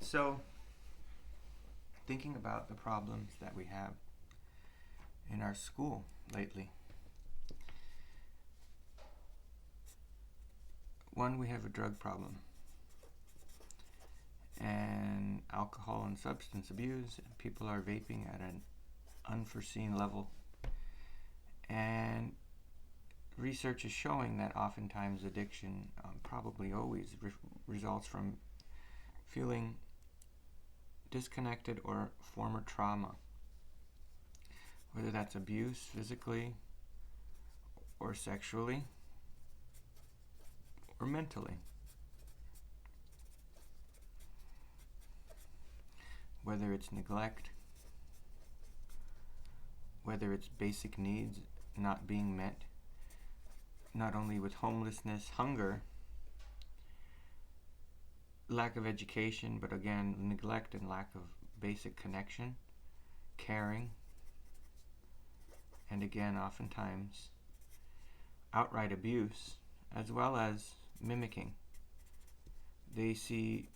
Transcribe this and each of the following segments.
So, thinking about the problems that we have in our school lately. One, we have a drug problem and alcohol and substance abuse. People are vaping at an unforeseen level. And research is showing that oftentimes addiction probably always results from feeling disconnected or former trauma, whether that's abuse physically or sexually or mentally, whether it's neglect, whether it's basic needs not being met, not only with homelessness, hunger, lack of education, but again, neglect and lack of basic connection, caring, and again, oftentimes, outright abuse, as well as mimicking. They see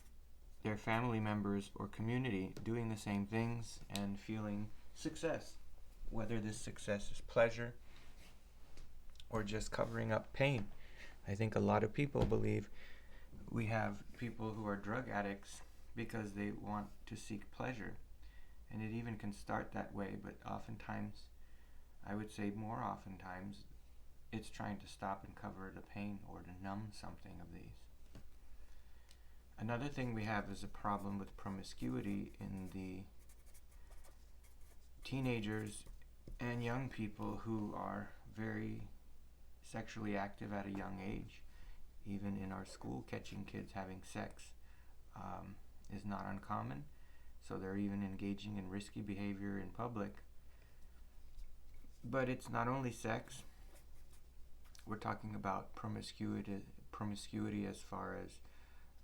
their family members or community doing the same things and feeling success, whether this success is pleasure or just covering up pain. I think a lot of people believe we have people who are drug addicts because they want to seek pleasure. And it even can start that way, but oftentimes, I would say more oftentimes, it's trying to stop and cover the pain or to numb something of these. Another thing we have is a problem with promiscuity in the teenagers and young people who are very sexually active at a young age. Even in our school, catching kids having sex is not uncommon. So they're even engaging in risky behavior in public. But it's not only sex. We're talking about promiscuity as far as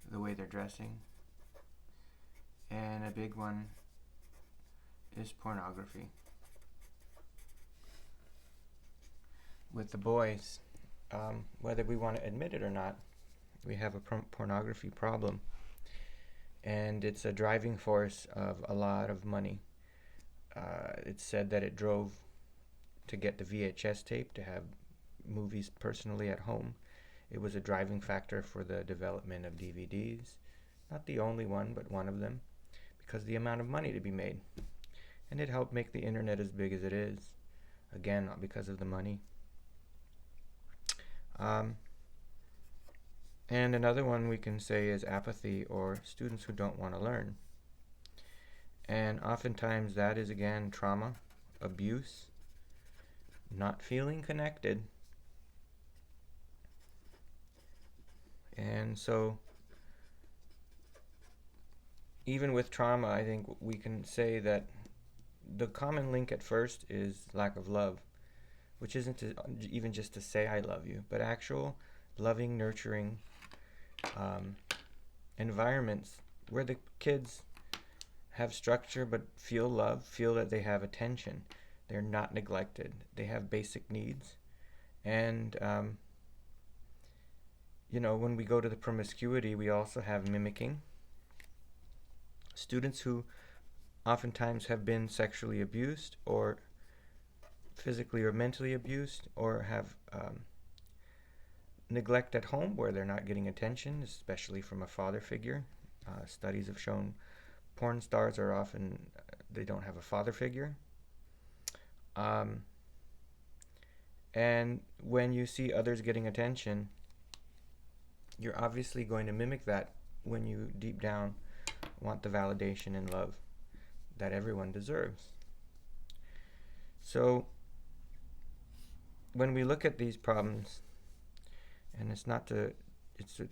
the way they're dressing. And a big one is pornography. With the boys, whether we want to admit it or not, we have a pornography problem. And it's a driving force of a lot of money. It's said that it drove to get the VHS tape, to have movies personally at home. It was a driving factor for the development of DVDs. Not the only one, but one of them, because the amount of money to be made. And it helped make the internet as big as it is. Again, not because of the money. And another one we can say is apathy, or students who don't want to learn. And oftentimes that is, again, trauma, abuse, not feeling connected. And so, even with trauma, I think we can say that the common link at first is lack of love, which isn't even just to say I love you, but actual loving, nurturing environments where the kids have structure but feel love, feel that they have attention, they're not neglected, they have basic needs. And when we go to the promiscuity, we also have mimicking. Students who oftentimes have been sexually abused or physically or mentally abused, or have neglect at home where they're not getting attention, especially from a father figure. Studies have shown porn stars are often, they don't have a father figure. And when you see others getting attention, you're obviously going to mimic that when you deep down want the validation and love that everyone deserves. So when we look at these problems, and it's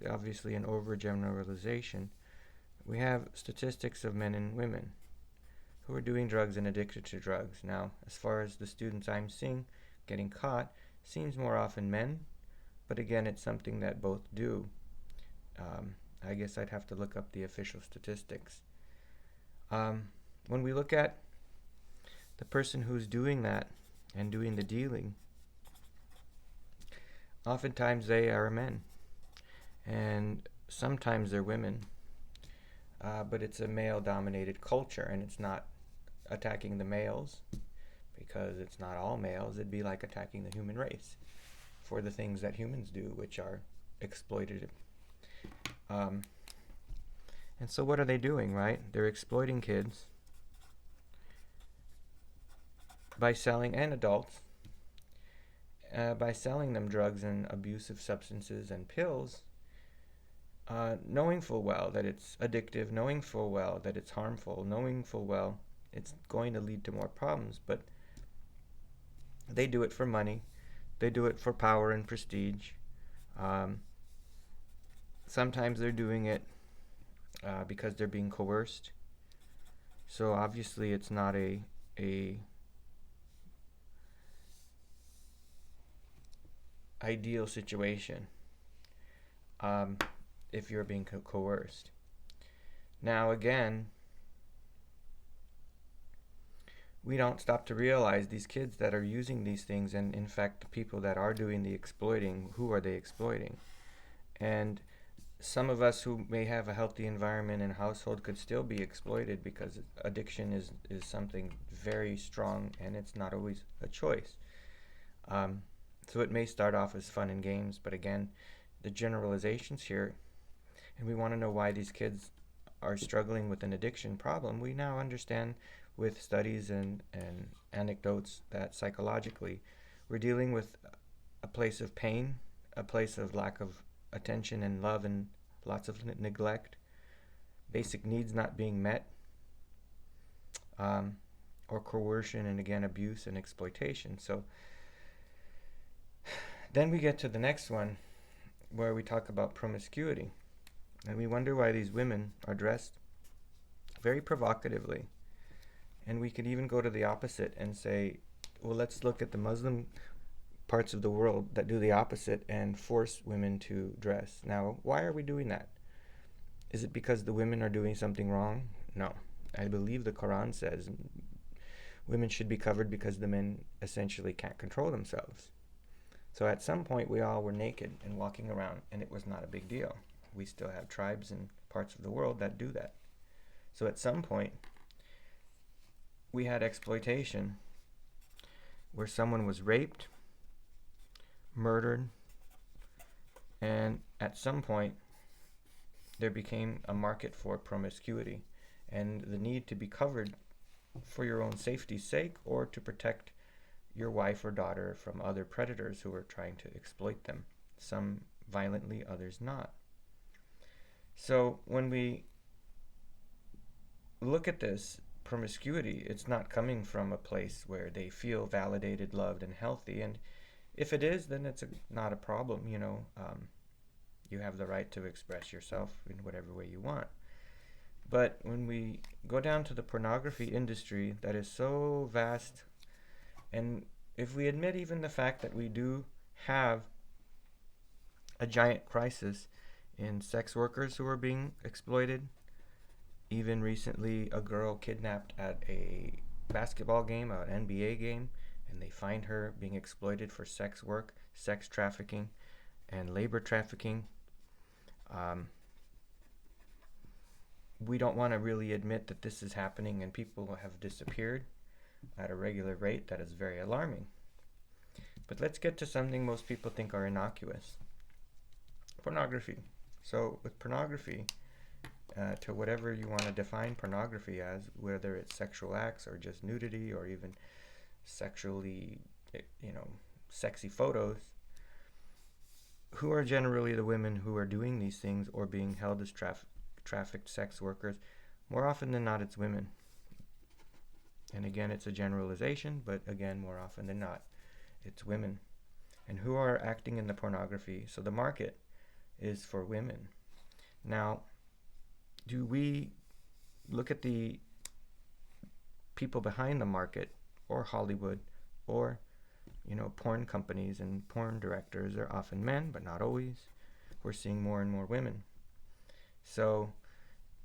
obviously an overgeneralization, we have statistics of men and women who are doing drugs and addicted to drugs. Now, as far as the students I'm seeing getting caught, seems more often men, but again, it's something that both do. I guess I'd have to look up the official statistics. When we look at the person who's doing that and doing the dealing, oftentimes they are men, and sometimes they're women. but it's a male-dominated culture, and it's not attacking the males because it's not all males. It'd be like attacking the human race for the things that humans do, which are exploitative. Um, and so what are they doing, right? They're exploiting kids by selling, and adults, by selling them drugs and abusive substances and pills, knowing full well that it's addictive, knowing full well that it's harmful, knowing full well it's going to lead to more problems, but they do it for money, they do it for power and prestige. Um, Sometimes they're doing it because they're being coerced. So obviously it's not a ideal situation um, if you're being coerced. Now again, we don't stop to realize these kids that are using these things, and in fact the people that are doing the exploiting, who are they exploiting? And some of us who may have a healthy environment and household could still be exploited, because addiction is something very strong, and it's not always a choice. So it may start off as fun and games, but again, the generalizations here, and we want to know why these kids are struggling with an addiction problem. We now understand with studies and anecdotes that psychologically we're dealing with a place of pain, a place of lack of attention and love, and lots of neglect, basic needs not being met, or coercion, and again abuse and exploitation. So then we get to the next one, where we talk about promiscuity, and we wonder why these women are dressed very provocatively. And we could even go to the opposite and say, well, let's look at the Muslim parts of the world that do the opposite and force women to dress. Now, why are we doing that? Is it because the women are doing something wrong? No. I believe the Quran says women should be covered because the men essentially can't control themselves. So at some point we all were naked and walking around, and it was not a big deal. We still have tribes in parts of the world that do that. So at some point we had exploitation where someone was raped, murdered, and at some point there became a market for promiscuity and the need to be covered for your own safety's sake, or to protect your wife or daughter from other predators who are trying to exploit them, some violently, others not. So when we look at this promiscuity, it's not coming from a place where they feel validated, loved, and healthy. And if it is, then it's not a problem. You have the right to express yourself in whatever way you want. But when we go down to the pornography industry that is so vast, and if we admit even the fact that we do have a giant crisis in sex workers who are being exploited, even recently a girl kidnapped at a basketball game, an NBA game, and they find her being exploited for sex work, sex trafficking, and labor trafficking. We don't want to really admit that this is happening, and people have disappeared at a regular rate that is very alarming. But let's get to something most people think are innocuous. Pornography. So with pornography, to whatever you want to define pornography as, whether it's sexual acts or just nudity or even sexually, sexy photos, who are generally the women who are doing these things or being held as trafficked sex workers? More often than not, it's women. And again, it's a generalization, but again, more often than not, it's women. And who are acting in the pornography? So the market is for women. Now, do we look at the people behind the market, or Hollywood, or porn companies and porn directors? Are often men, but not always. We're seeing more and more women. So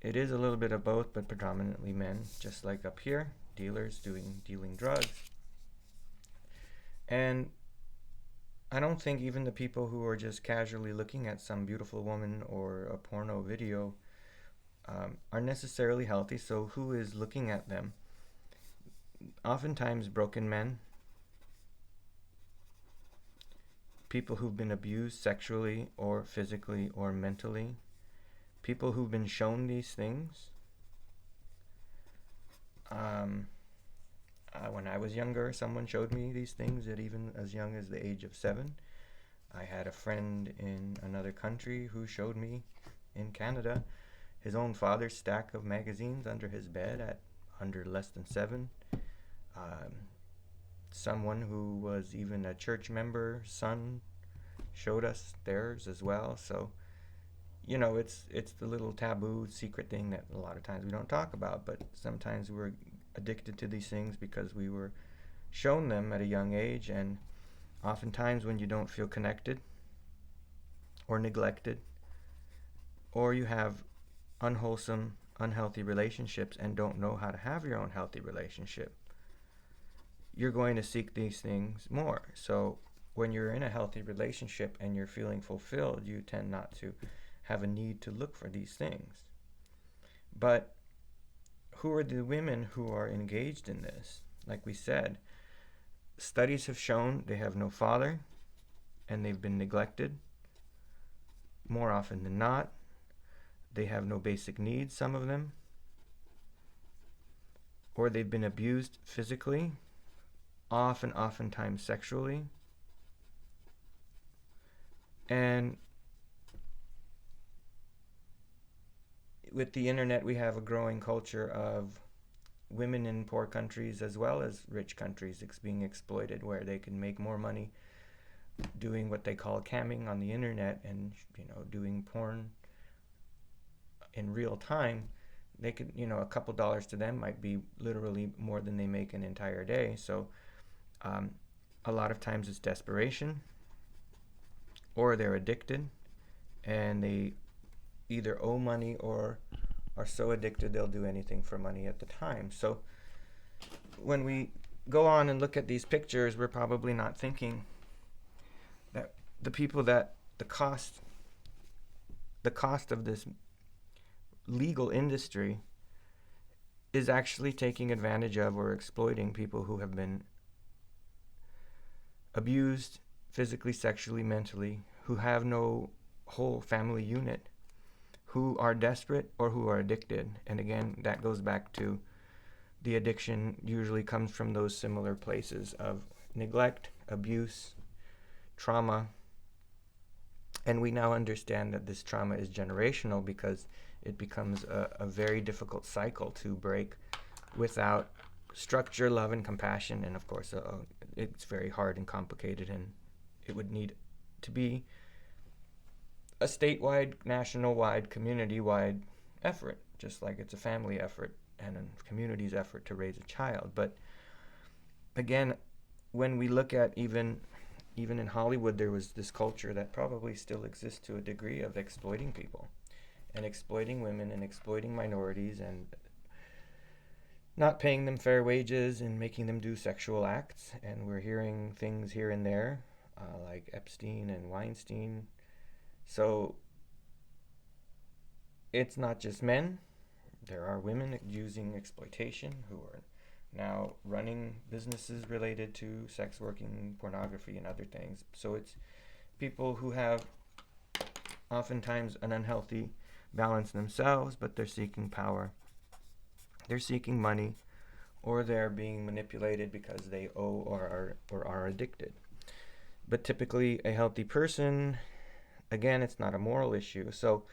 it is a little bit of both, but predominantly men, just like up here, dealers dealing drugs. And I don't think even the people who are just casually looking at some beautiful woman or a porno video are necessarily healthy. So who is looking at them? Oftentimes broken men, people who've been abused sexually or physically or mentally, people who've been shown these things. When I was younger, someone showed me these things at even as young as the age of 7. I had a friend in another country who showed me in Canada his own father's stack of magazines under his bed at under less than 7. Someone who was even a church member, son, showed us theirs as well. So, it's the little taboo secret thing that a lot of times we don't talk about, but sometimes we're addicted to these things because we were shown them at a young age. And oftentimes when you don't feel connected or neglected, or you have unwholesome, unhealthy relationships and don't know how to have your own healthy relationship, you're going to seek these things more. So when you're in a healthy relationship and you're feeling fulfilled, you tend not to have a need to look for these things. But who are the women who are engaged in this? Like we said, studies have shown they have no father and they've been neglected. More often than not, they have no basic needs, some of them, or they've been abused physically, oftentimes sexually. And with the internet, we have a growing culture of women in poor countries as well as rich countries being exploited, where they can make more money doing what they call camming on the internet and doing porn in real time. They could, a couple dollars to them might be literally more than they make an entire day. So a lot of times it's desperation, or they're addicted and they either owe money or are so addicted they'll do anything for money at the time. So when we go on and look at these pictures, we're probably not thinking that the people that the cost of this legal industry is actually taking advantage of or exploiting people who have been abused physically, sexually, mentally, who have no whole family unit, who are desperate or who are addicted. And again, that goes back to the addiction usually comes from those similar places of neglect, abuse, trauma. And we now understand that this trauma is generational because it becomes a very difficult cycle to break without structure, love, and compassion. And of course, it's very hard and complicated, and it would need to be a statewide, national-wide, community-wide effort, just like it's a family effort and a community's effort to raise a child. But again, when we look at even in Hollywood, there was this culture that probably still exists to a degree of exploiting people and exploiting women and exploiting minorities and not paying them fair wages and making them do sexual acts. And we're hearing things here and there like Epstein and Weinstein. So it's not just men. There are women using exploitation who are now running businesses related to sex working, pornography, and other things. So it's people who have oftentimes an unhealthy balance themselves, but they're seeking power. They're seeking money, or they're being manipulated because they owe or are addicted. But typically a healthy person, again, it's not a moral issue. So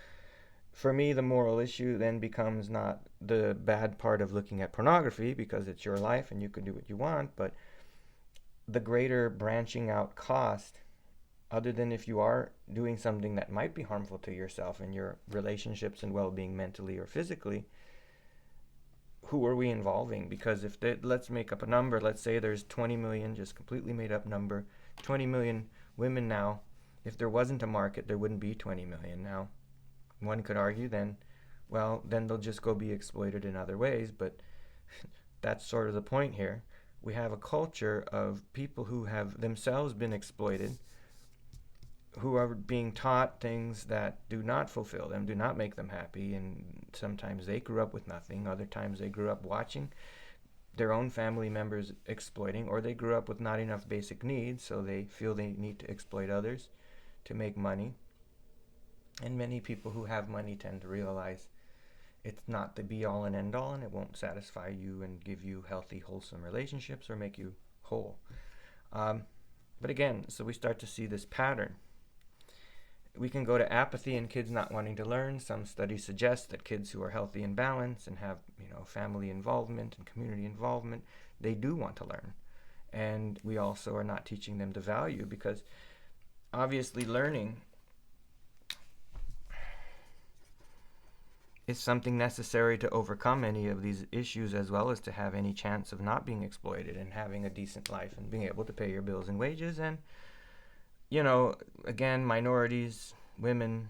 for me, the moral issue then becomes not the bad part of looking at pornography, because it's your life and you can do what you want, but the greater branching out cost, other than if you are doing something that might be harmful to yourself and your relationships and well-being mentally or physically, who are we involving? Because let's make up a number. Let's say there's 20 million, just completely made up number, 20 million women now. If there wasn't a market, there wouldn't be 20 million now. One could argue then they'll just go be exploited in other ways, but that's sort of the point here. We have a culture of people who have themselves been exploited, who are being taught things that do not fulfill them, do not make them happy, and sometimes they grew up with nothing, other times they grew up watching their own family members exploiting, or they grew up with not enough basic needs, so they feel they need to exploit others to make money. And many people who have money tend to realize it's not the be all and end all, and it won't satisfy you and give you healthy, wholesome relationships or make you whole. But again, so we start to see this pattern. We can go to apathy and kids not wanting to learn. Some studies suggest that kids who are healthy and balanced and have, family involvement and community involvement, they do want to learn. And we also are not teaching them the value, because obviously learning is something necessary to overcome any of these issues, as well as to have any chance of not being exploited and having a decent life and being able to pay your bills and wages. And again, minorities, women,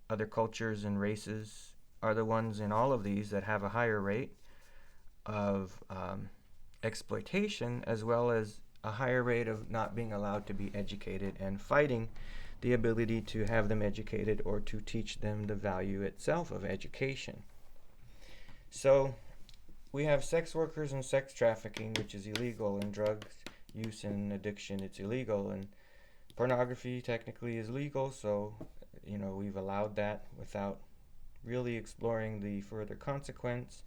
other cultures and races are the ones in all of these that have a higher rate of exploitation, as well as a higher rate of not being allowed to be educated and fighting the ability to have them educated or to teach them the value itself of education. So we have sex workers and sex trafficking, which is illegal, and drug use and addiction, it's illegal, and pornography technically is legal, so we've allowed that without really exploring the further consequence,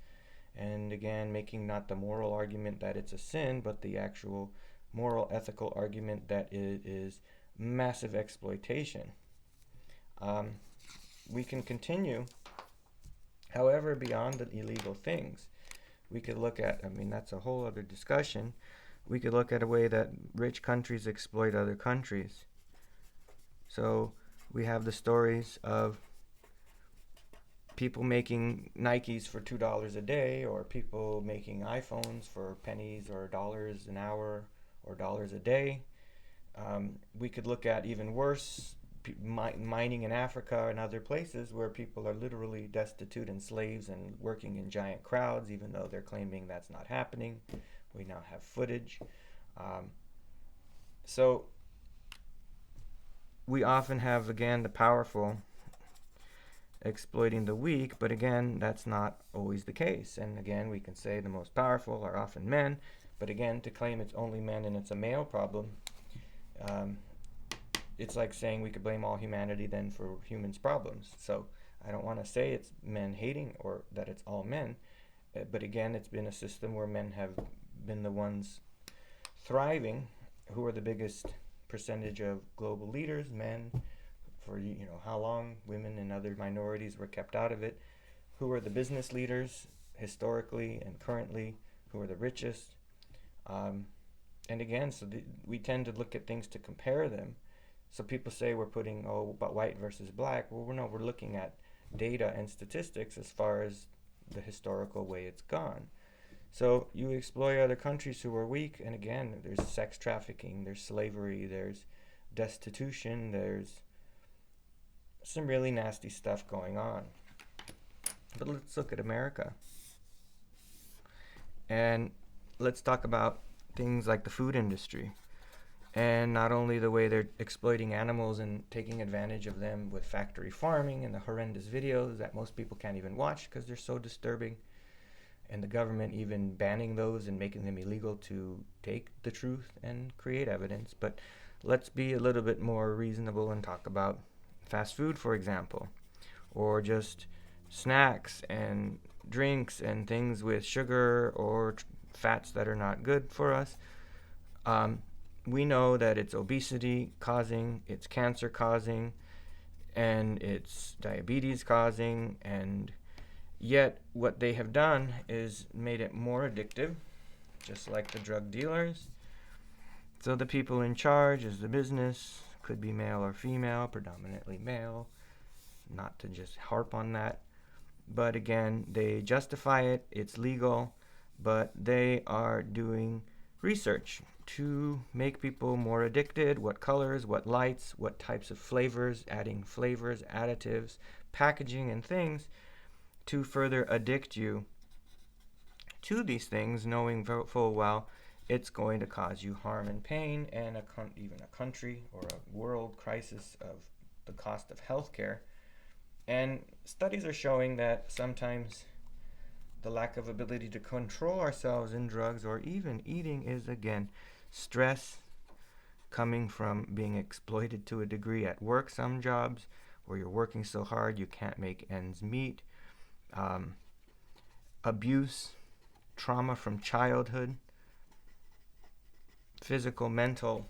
and again making not the moral argument that it's a sin, but the actual moral ethical argument that it is massive exploitation. We can continue, however, beyond the illegal things. We could look at, that's a whole other discussion. We could look at a way that rich countries exploit other countries. So we have the stories of people making Nikes for $2 a day, or people making iPhones for pennies or dollars an hour or dollars a day. We could look at even worse, mining in Africa and other places where people are literally destitute and slaves and working in giant crowds, even though they're claiming that's not happening. We now have footage. So we often have, again, the powerful exploiting the weak, but again, that's not always the case. And again, we can say the most powerful are often men, but again, to claim it's only men and it's a male problem, it's like saying we could blame all humanity then for humans' problems. So I don't want to say it's men hating or that it's all men, but again, it's been a system where men have been the ones thriving. Who are the biggest percentage of global leaders? Men. For how long women and other minorities were kept out of it. Who are the business leaders historically and currently? Who are the richest? And again, so we tend to look at things to compare them. So people say we're putting, about white versus black. Well, no, we're looking at data and statistics as far as the historical way it's gone. So you exploit other countries who are weak, and again, there's sex trafficking, there's slavery, there's destitution, there's some really nasty stuff going on. But let's look at America. And let's talk about things like the food industry. And not only the way they're exploiting animals and taking advantage of them with factory farming and the horrendous videos that most people can't even watch because they're so disturbing, and the government even banning those and making them illegal to take the truth and create evidence. But let's be a little bit more reasonable and talk about fast food, for example, or just snacks and drinks and things with sugar or fats that are not good for us. We know that it's obesity causing, it's cancer causing, and it's diabetes causing, and yet what they have done is made it more addictive, just like the drug dealers. So the people in charge is the business, could be male or female, predominantly male, not to just harp on that. But again, they justify it, it's legal, but they are doing research to make people more addicted. What colors, what lights, what types of flavors, adding flavors, additives, packaging, and things to further addict you to these things, knowing full well it's going to cause you harm and pain, and even a country or a world crisis of the cost of healthcare. And studies are showing that sometimes the lack of ability to control ourselves in drugs or even eating is, again, stress coming from being exploited to a degree at work, some jobs where you're working so hard you can't make ends meet, abuse, trauma from childhood, physical, mental,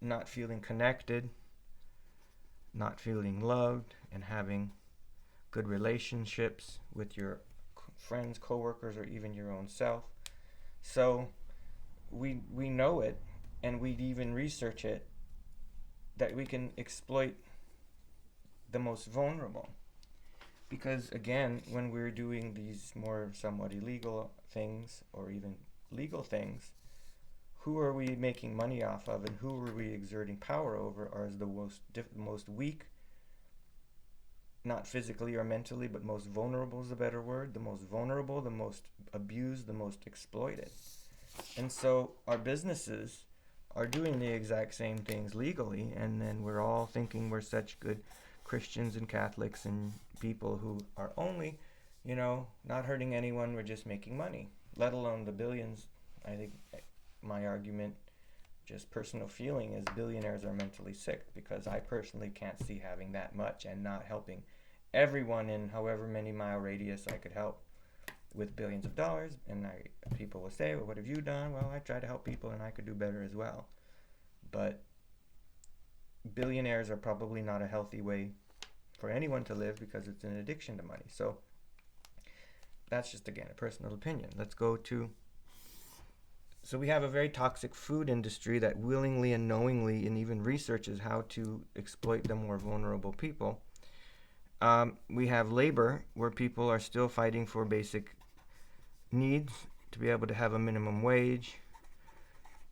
not feeling connected, not feeling loved, and having good relationships with your friends, coworkers, or even your own self. So we know it, and we even research it, that we can exploit the most vulnerable. Because again, when we're doing these more somewhat illegal things or even legal things, who are we making money off of, and who are we exerting power over are the most weak, not physically or mentally, but most vulnerable is a better word, the most vulnerable, the most abused, the most exploited. And so our businesses are doing the exact same things legally, and then we're all thinking we're such good Christians and Catholics and people who are only, not hurting anyone, we're just making money, let alone the billions. I think my argument, just personal feeling, is billionaires are mentally sick, because I personally can't see having that much and not helping everyone in however many mile radius I could help with billions of dollars. And people will say, well, what have you done? Well, I try to help people, and I could do better as well. But billionaires are probably not a healthy way for anyone to live, because it's an addiction to money. So that's just, again, a personal opinion. Let's go to... So we have a very toxic food industry that willingly and knowingly, and even researches how to exploit the more vulnerable people. We have labor, where people are still fighting for basic needs, to be able to have a minimum wage,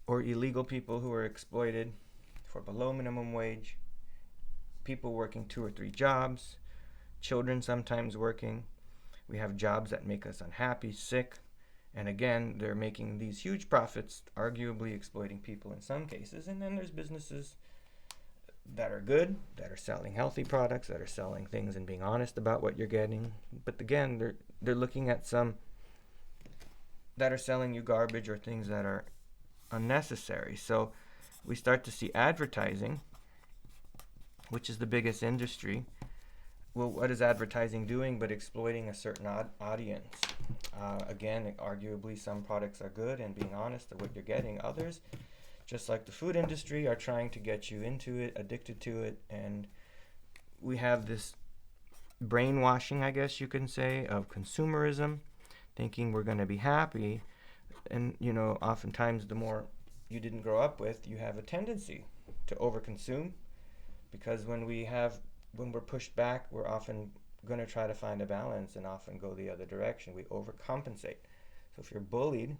or illegal people who are exploited for below minimum wage, people working 2 or 3 jobs, children sometimes working. We have jobs that make us unhappy, sick, and again, they're making these huge profits, arguably exploiting people in some cases. And then there's businesses that are good, that are selling healthy products, that are selling things and being honest about what you're getting. But again, they're looking at some that are selling you garbage or things that are unnecessary. So we start to see advertising, which is the biggest industry. Well, what is advertising doing but exploiting a certain audience? Again, arguably some products are good and being honest of what you're getting. Others, just like the food industry, are trying to get you into it, addicted to it. And we have this brainwashing, I guess you can say, of consumerism, thinking we're going to be happy. And, oftentimes the more you didn't grow up with, you have a tendency to overconsume, because when we're pushed back, we're often going to try to find a balance and often go the other direction. We overcompensate. So if you're bullied,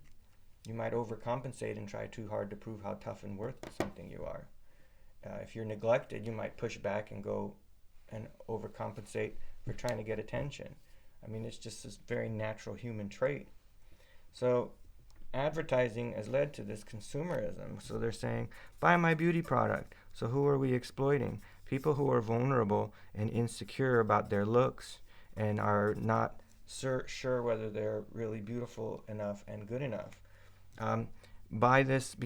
you might overcompensate and try too hard to prove how tough and worth something you are. If you're neglected, you might push back and go and overcompensate for trying to get attention. I mean, it's just this very natural human trait. So advertising has led to this consumerism. So they're saying, buy my beauty product. So who are we exploiting? People who are vulnerable and insecure about their looks and are not sure whether they're really beautiful enough and good enough. Buy this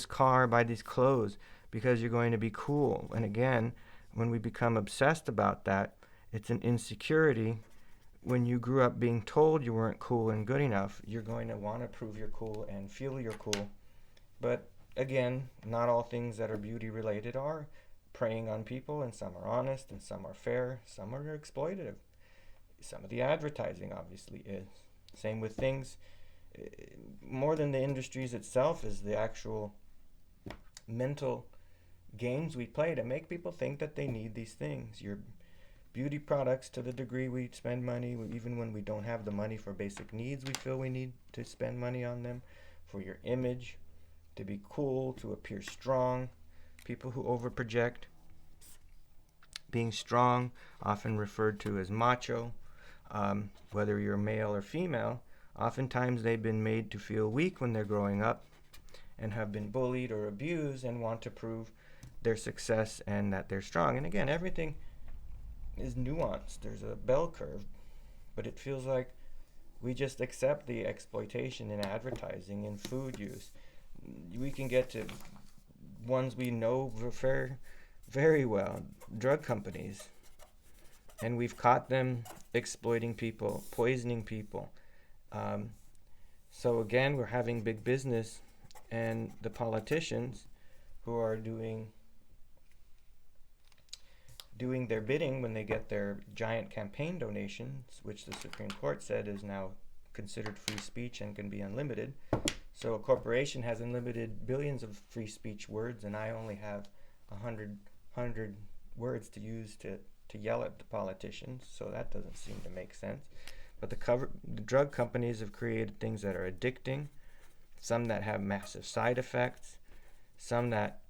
car, buy these clothes, because you're going to be cool. And again, when we become obsessed about that, it's an insecurity. When you grew up being told you weren't cool and good enough, you're going to want to prove you're cool and feel you're cool. But again, not all things that are beauty related are preying on people, and some are honest and some are fair, some are exploitative. Some of the advertising obviously is. Same with things, more than the industries itself, is the actual mental games we play to make people think that they need these things. Your beauty products, to the degree we spend money, even when we don't have the money for basic needs, we feel we need to spend money on them. For your image, to be cool, to appear strong. People who overproject being strong, often referred to as macho, whether you're male or female, Oftentimes they've been made to feel weak when they're growing up and have been bullied or abused and want to prove their success and that they're strong. And again, everything is nuanced. There's a bell curve, but it feels like we just accept the exploitation in advertising and food use. We can get to ones we know very well, drug companies, and we've caught them exploiting people, poisoning people. So again, we're having big business and the politicians who are doing their bidding when they get their giant campaign donations, which the Supreme Court said is now considered free speech and can be unlimited. So a corporation has unlimited billions of free speech words, and I only have 100 words to use to yell at the politicians, so that doesn't seem to make sense. But the drug companies have created things that are addicting, some that have massive side effects, some that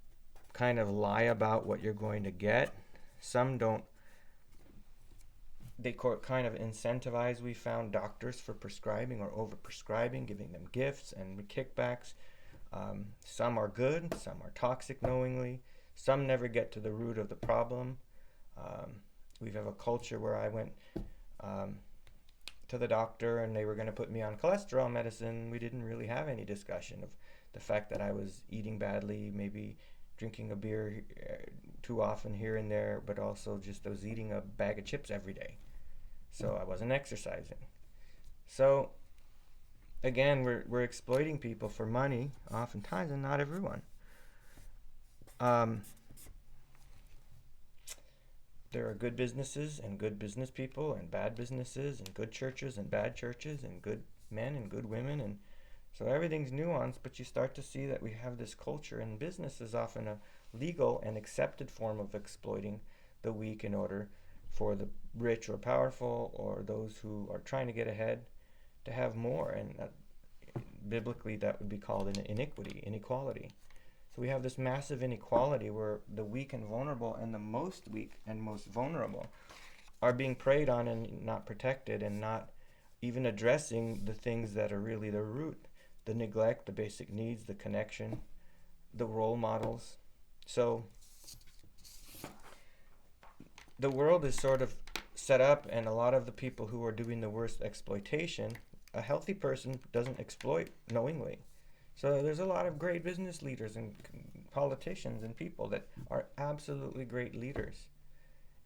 kind of lie about what you're going to get, some don't. They kind of incentivize, we found, doctors for prescribing or over-prescribing, giving them gifts and kickbacks. Some are good, some are toxic knowingly, some never get to the root of the problem. We have a culture where I went to the doctor and they were going to put me on cholesterol medicine. We didn't really have any discussion of the fact that I was eating badly, maybe drinking a beer too often here and there, but also just I was eating a bag of chips every day. So I wasn't exercising. So again, we're exploiting people for money, oftentimes, and not everyone. There are good businesses and good business people and bad businesses and good churches and bad churches and good men and good women, and so everything's nuanced, but you start to see that we have this culture, and business is often a legal and accepted form of exploiting the weak in order for the rich or powerful or those who are trying to get ahead to have more, and biblically that would be called an inequality. So we have this massive inequality where the weak and vulnerable and the most weak and most vulnerable are being preyed on and not protected, and not even addressing the things that are really the root, the neglect, the basic needs, the connection, the role models. So the world is sort of set up, and a lot of the people who are doing the worst exploitation, a healthy person doesn't exploit knowingly. So there's a lot of great business leaders and politicians and people that are absolutely great leaders,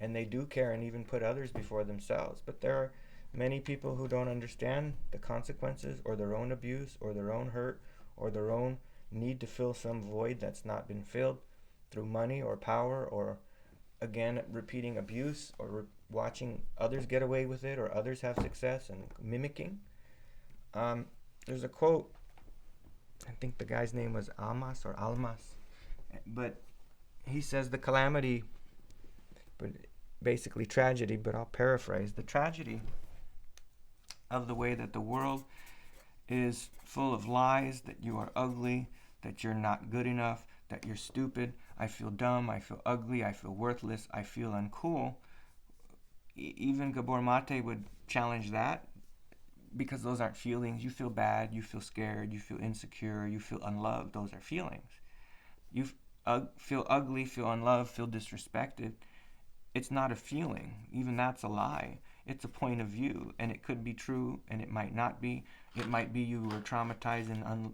and they do care and even put others before themselves. But there are many people who don't understand the consequences, or their own abuse, or their own hurt, or their own need to fill some void that's not been filled through money or power, or again repeating abuse, or watching others get away with it, or others have success and mimicking. There's a quote, I think the guy's name was Almas, but he says the calamity, but basically tragedy, but I'll paraphrase, the tragedy of the way that the world is full of lies, that you are ugly, that you're not good enough, that you're stupid, I feel dumb, I feel ugly, I feel worthless, I feel uncool. Even Gabor Mate would challenge that, because those aren't feelings. You feel bad, you feel scared, you feel insecure, you feel unloved. Those are feelings. You feel ugly, feel unloved, feel disrespected. It's not a feeling. Even that's a lie. It's a point of view, and it could be true, and it might not be. It might be you were traumatized and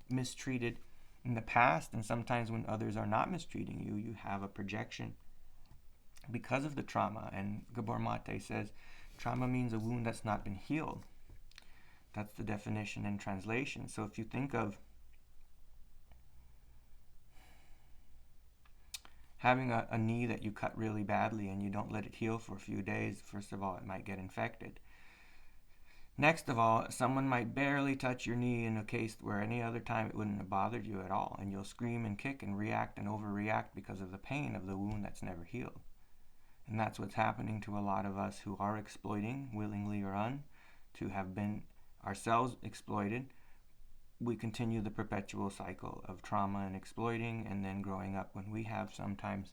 mistreated in the past, and sometimes when others are not mistreating you, you have a projection because of the trauma. And Gabor Mate says, trauma means a wound that's not been healed. That's the definition in translation. So if you think of having a knee that you cut really badly and you don't let it heal for a few days, first of all, it might get infected. Next of all, someone might barely touch your knee in a case where any other time it wouldn't have bothered you at all, and you'll scream and kick and react and overreact because of the pain of the wound that's never healed. And that's what's happening to a lot of us who are exploiting, willingly or un, to have been ourselves exploited. We continue the perpetual cycle of trauma and exploiting, and then growing up, when we have sometimes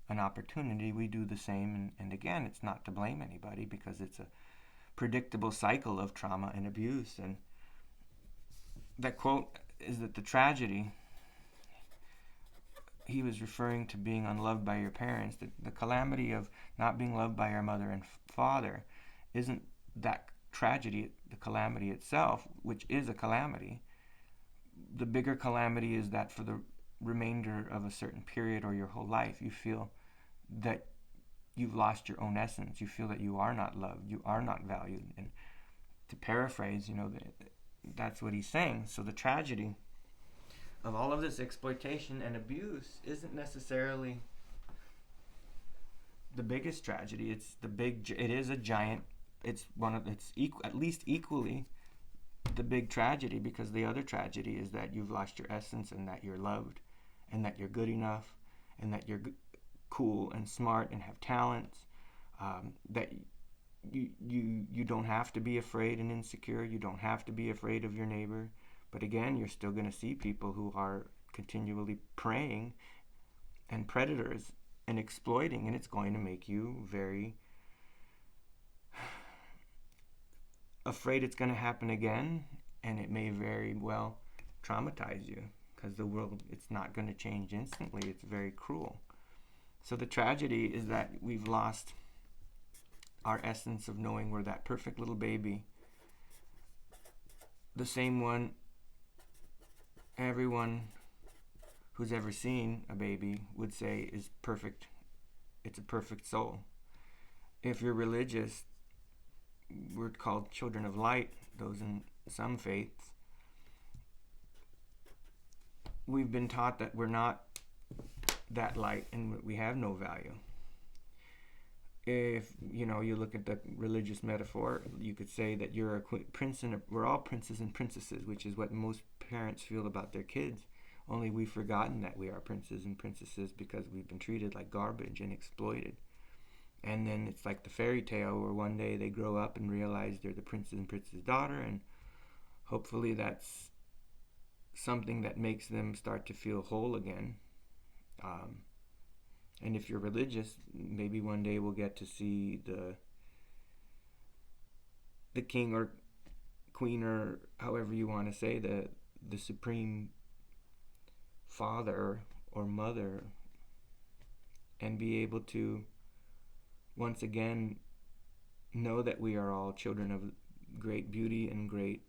an opportunity, we do the same. And again, it's not to blame anybody, because it's a predictable cycle of trauma and abuse. And that quote is that the tragedy, he was referring to being unloved by your parents. The calamity of not being loved by your mother and father isn't that tragedy, the calamity itself, which is a calamity. The bigger calamity is that for the remainder of a certain period or your whole life, you feel that you've lost your own essence. You feel that you are not loved, you are not valued. And to paraphrase, that's what he's saying. So the tragedy of all of this exploitation and abuse isn't necessarily the biggest tragedy. It is a giant, it's at least equally the big tragedy, because the other tragedy is that you've lost your essence, and that you're loved, and that you're good enough, and that you're cool and smart and have talents, that you don't have to be afraid and insecure. You don't have to be afraid of your neighbor. But again, you're still going to see people who are continually preying and predators and exploiting, and it's going to make you very afraid it's going to happen again, and it may very well traumatize you, because the world, it's not going to change instantly. It's very cruel. So the tragedy is that we've lost our essence of knowing we're that perfect little baby, the same one everyone who's ever seen a baby would say is perfect. It's a perfect soul. If you're religious, we're called children of light, those in some faiths. We've been taught that we're not that light and we have no value. If you look at the religious metaphor, you could say that you're a prince and we're all princes and princesses, which is what most parents feel about their kids. Only we've forgotten that we are princes and princesses because we've been treated like garbage and exploited. And then it's like the fairy tale where one day they grow up and realize they're the prince and princess daughter, and hopefully that's something that makes them start to feel whole again. And if you're religious, maybe one day we'll get to see the king or queen, or however you want to say, the supreme father or mother, and be able to once again know that we are all children of great beauty and great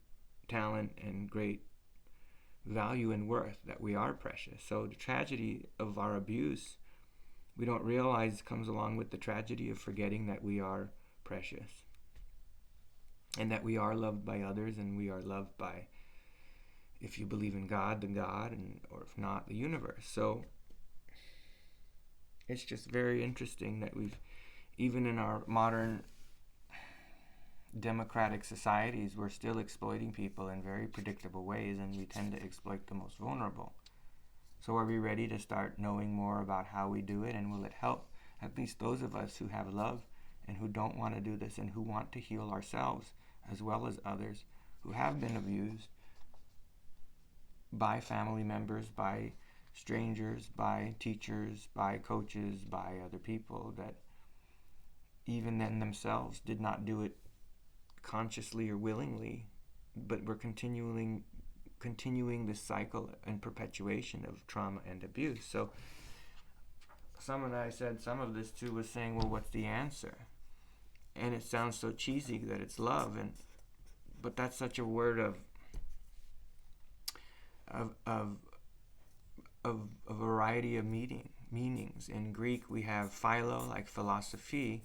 talent and great value and worth, that we are precious. So the tragedy of our abuse, we don't realize, comes along with the tragedy of forgetting that we are precious, and that we are loved by others, and we are loved by, if you believe in God, the God, or if not, the universe. So it's just very interesting that even in our modern democratic societies, we're still exploiting people in very predictable ways, and we tend to exploit the most vulnerable. So are we ready to start knowing more about how we do it, and will it help at least those of us who have love and who don't want to do this, and who want to heal ourselves as well as others who have been abused by family members, by strangers, by teachers, by coaches, by other people, that even then themselves did not do it consciously or willingly, but we're continuing this cycle and perpetuation of trauma and abuse. So someone I said some of this to was saying, well, what's the answer? And it sounds so cheesy that it's love, but that's such a word of a variety of meanings. In Greek we have philo, like philosophy.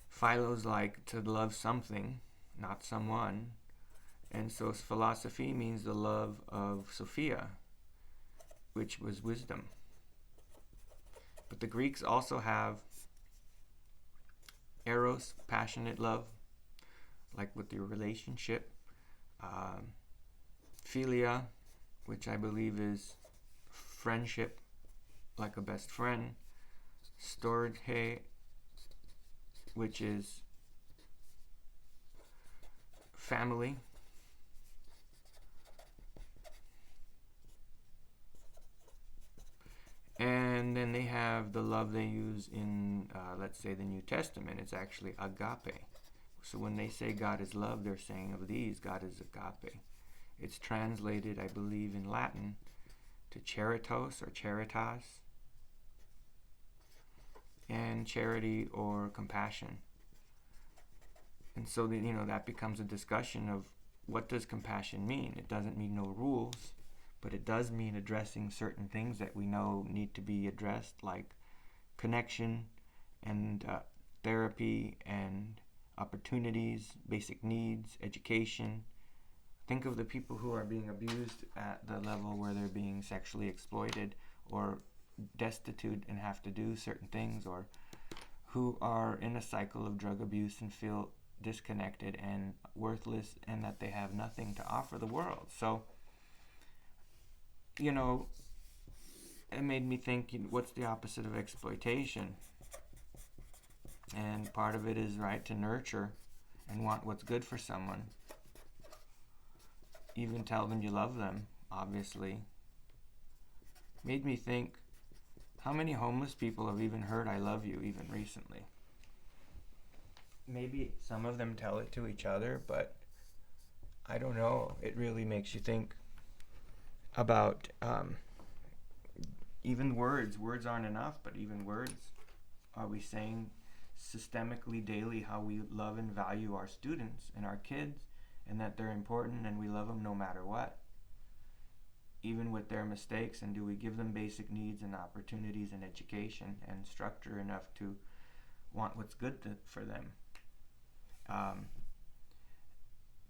Philo's like to love something, not someone. And so philosophy means the love of Sophia, which was wisdom. But the Greeks also have eros, passionate love, like with your relationship. Philia, which I believe is friendship, like a best friend. Storge, which is family. And then they have the love they use in, let's say, the New Testament. It's actually agape, So when they say God is love, they're saying of these, God is agape. It's translated, I believe, in Latin to charitos or charitas, and charity or compassion. And so that becomes a discussion of what does compassion mean. It doesn't mean no rules, but it does mean addressing certain things that we know need to be addressed, like connection and therapy and opportunities, basic needs, education. Think of the people who are being abused at the level where they're being sexually exploited or destitute and have to do certain things, or who are in a cycle of drug abuse and feel disconnected and worthless and that they have nothing to offer the world. So, it made me think, what's the opposite of exploitation? And part of it is, right, to nurture and want what's good for someone. Even tell them you love them, obviously. Made me think, how many homeless people have even heard I love you even recently? Maybe some of them tell it to each other, but I don't know. It really makes you think about even words. Words aren't enough, but even words. Are we saying systemically daily how we love and value our students and our kids, and that they're important and we love them no matter what, even with their mistakes? And do we give them basic needs and opportunities and education and structure enough to want what's good for them?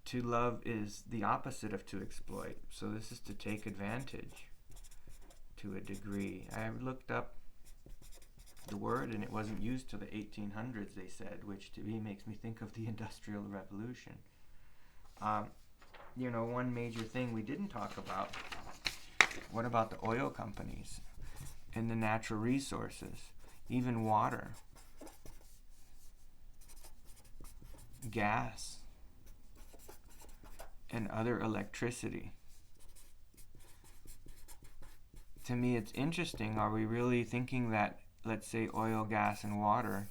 To love is the opposite of to exploit. So this is to take advantage to a degree. I looked up the word, and it wasn't used till the 1800s, they said, which to me makes me think of the Industrial Revolution. One major thing we didn't talk about, what about the oil companies and the natural resources, even water, gas, and other electricity? To me, it's interesting. Are we really thinking that, let's say, oil, gas, and water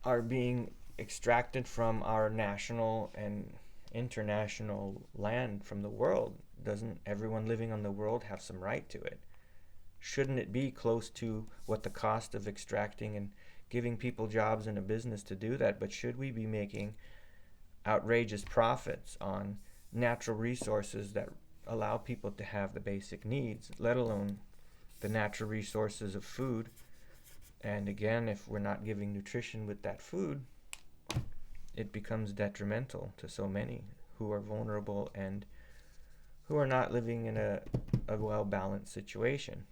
are being extracted from our national and international land from the world? Doesn't everyone living on the world have some right to it? Shouldn't it be close to what the cost of extracting and giving people jobs in a business to do that? But should we be making outrageous profits on natural resources that allow people to have the basic needs, let alone the natural resources of food? And again, if we're not giving nutrition with that food, it becomes detrimental to so many who are vulnerable and who are not living in a well-balanced situation.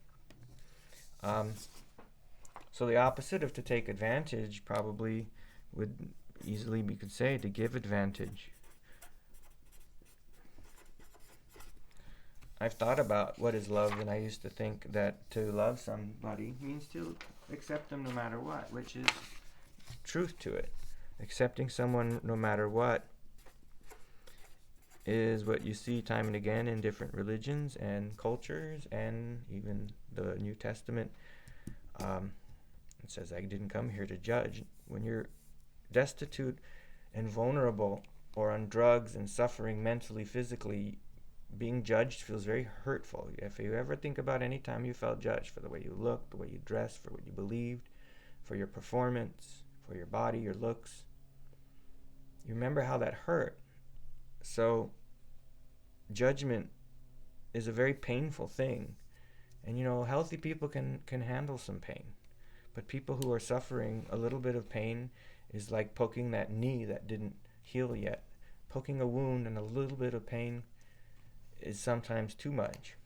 So the opposite of to take advantage probably would easily, we could say, to give advantage. I've thought about what is love, and I used to think that to love somebody means to accept them no matter what, which is truth to it. Accepting someone no matter what is what you see time and again in different religions and cultures, and even the New Testament. It says, I didn't come here to judge. When you're destitute and vulnerable or on drugs and suffering mentally, physically, being judged feels very hurtful. If you ever think about any time you felt judged for the way you looked, the way you dressed, for what you believed, for your performance, for your body, your looks, you remember how that hurt. So judgment is a very painful thing. And healthy people can handle some pain. But people who are suffering a little bit of pain is like poking that knee that didn't heal yet. Poking a wound and a little bit of pain is sometimes too much.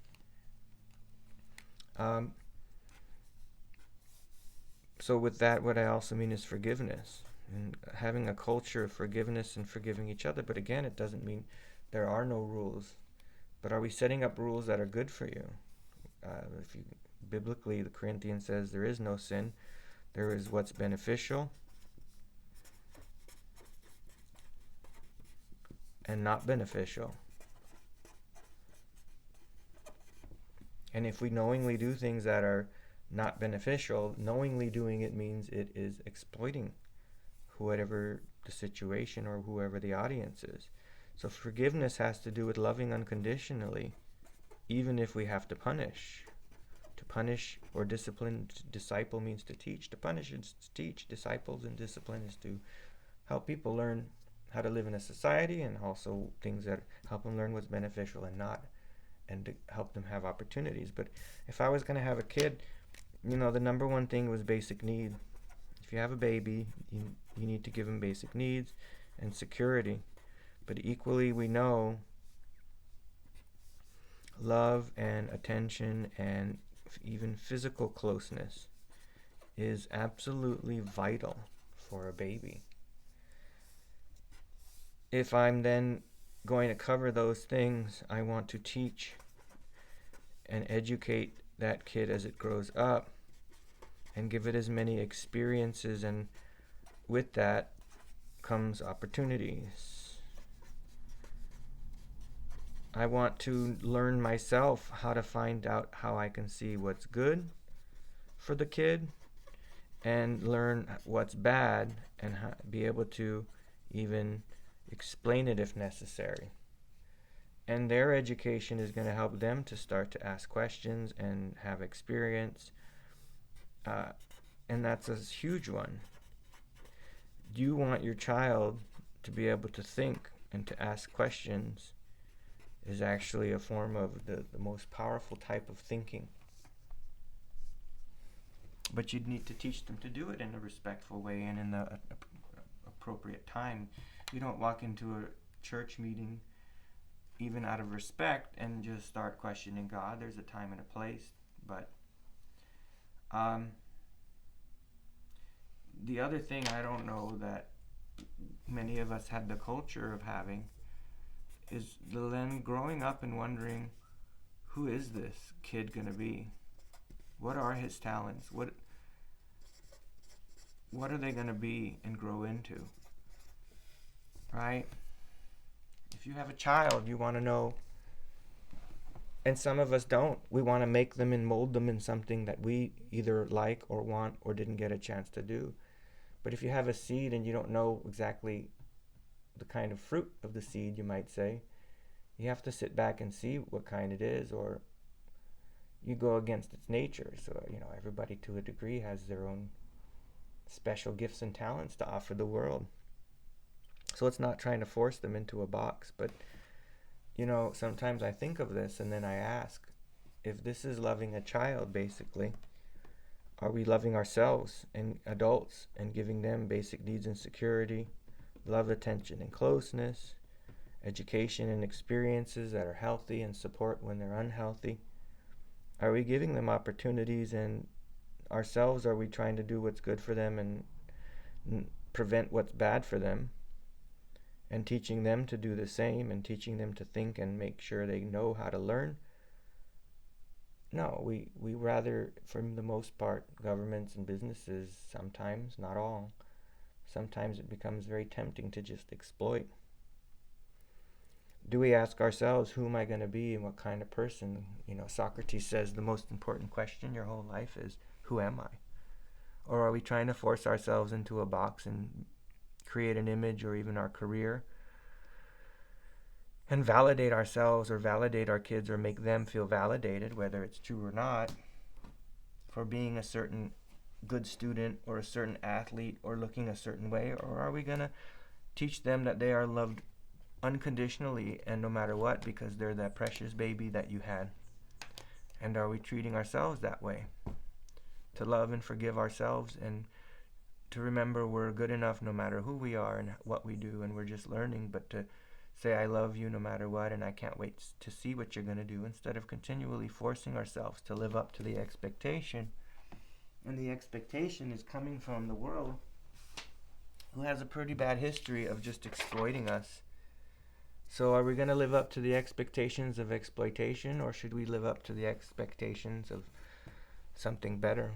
So with that, what I also mean is forgiveness. And having a culture of forgiveness and forgiving each other. But again, it doesn't mean there are no rules. But are we setting up rules that are good for you? Biblically, the Corinthians says there is no sin. There is what's beneficial and not beneficial. And if we knowingly do things that are not beneficial, knowingly doing it means it is exploiting whatever the situation or whoever the audience is. So forgiveness has to do with loving unconditionally, even if we have to punish. To punish or discipline, disciple means to teach. To punish is to teach. Disciples and discipline is to help people learn how to live in a society, and also things that help them learn what's beneficial and not, and to help them have opportunities. But if I was going to have a kid, the number one thing was basic need. If you have a baby, you need to give them basic needs and security. But equally, we know love and attention and even physical closeness is absolutely vital for a baby. If I'm then going to cover those things, I want to teach and educate that kid as it grows up and give it as many experiences, and with that comes opportunities. I want to learn myself how to find out how I can see what's good for the kid and learn what's bad, and be able to even explain it if necessary. And their education is going to help them to start to ask questions and have experience. And that's a huge one. You want your child to be able to think and to ask questions is actually a form of the most powerful type of thinking. But you'd need to teach them to do it in a respectful way and in the appropriate time. You don't walk into a church meeting even out of respect and just start questioning God. There's a time and a place. But the other thing I don't know that many of us had the culture of having is then growing up and wondering, who is this kid going to be? What are his talents? What are they going to be and grow into? Right? If you have a child, you want to know, and some of us don't. We want to make them and mold them in something that we either like or want or didn't get a chance to do. But if you have a seed and you don't know exactly the kind of fruit of the seed, you might say, you have to sit back and see what kind it is, or you go against its nature. So, everybody to a degree has their own special gifts and talents to offer the world. So it's not trying to force them into a box. But, sometimes I think of this and then I ask, if this is loving a child, basically, are we loving ourselves and adults and giving them basic needs and security, love, attention, and closeness, education and experiences that are healthy, and support when they're unhealthy? Are we giving them opportunities, and ourselves, are we trying to do what's good for them and prevent what's bad for them, and teaching them to do the same and teaching them to think and make sure they know how to learn? No, we rather, for the most part, governments and businesses, sometimes, not all, sometimes it becomes very tempting to just exploit. Do we ask ourselves, who am I going to be and what kind of person? Socrates says the most important question your whole life is, who am I? Or are we trying to force ourselves into a box and create an image, or even our career, and validate ourselves or validate our kids or make them feel validated, whether it's true or not, for being a certain good student or a certain athlete or looking a certain way? Or are we going to teach them that they are loved unconditionally and no matter what, because they're that precious baby that you had? And are we treating ourselves that way? To love and forgive ourselves, and to remember we're good enough no matter who we are and what we do, and we're just learning, but to say I love you no matter what, and I can't wait to see what you're going to do, instead of continually forcing ourselves to live up to the expectation. And the expectation is coming from the world, who has a pretty bad history of just exploiting us. So are we going to live up to the expectations of exploitation, or should we live up to the expectations of something better?